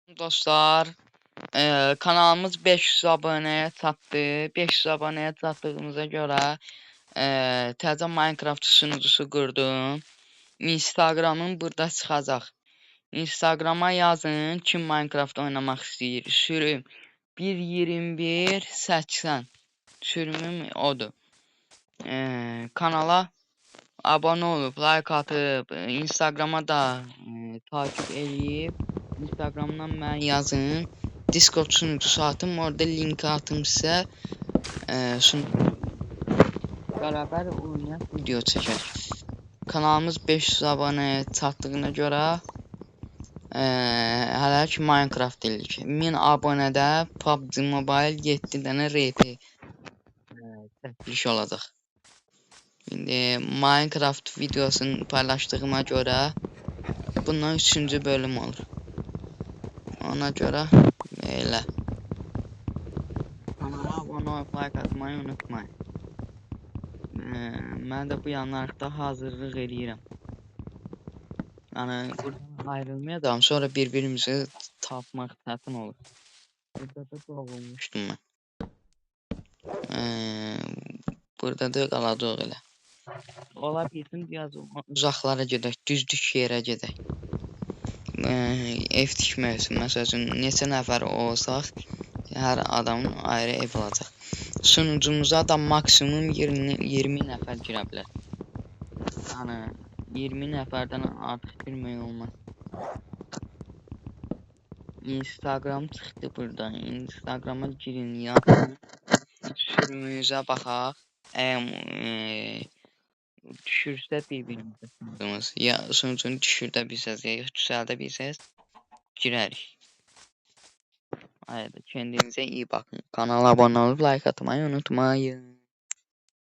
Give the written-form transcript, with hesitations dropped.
Dostlar, kanalımız 500 abonəyə çatdı. 500 abonəyə çatdığımıza görə təzə Minecraft sunucusu qurdum. Instagramım burada çıxacaq. Instagrama yazın, kim Minecraft oynamaq istəyir. Sürüm 1.21.80. Sürümüm odur. Kanala abunə olub, like atıb, Instagrama da takip eləyib. Instagramdan mən yazın. Discord sunucusu atım, orada linki atım sizə. Bərabər oynayaq, video çəkək. Kanalımız 500 abunəyə çatdığına görə hələ ki Minecraft deyilik. 1000 abunədə PUBG Mobile 7 dənə RP çəkiliş olacaq. İndi Minecraft videosunu paylaşdığıma görə bundan 3-cü bölüm olur. Ona görə elə. Kanala abunə olub, like atmayı unutmayın. Mən də bu yanlarda hazırlıq eləyirəm. Yəni buradan ayrılmayacağam, sonra bir-birimizi tapmaq çətin olur. Burada da doğulmuşdum mən. Burada da qalacaq elə. Ola bilsin biraz uzaqlara gedək, düzlük yerə gedək. Ev tikmək üçün, məsəl üçün neçə nəfər olsaq, hər adamın ayrı ev olacaq. Sunucumuza da maksimum 20 nəfər girə bilər. Yəni 20 nəfərdən artıq girmək olmaz. Instagram çıxdı buradan. Instagrama girin, yazın. Sürümünüzə baxaq. Düşürsə bir-birimizə sınırdığımız. Ya sunucunu düşürdə bilsəz, ya düzəldə bilsəz girərik. Haydi kendinize iyi bakın. Kanala abone olup like atmayı unutmayın.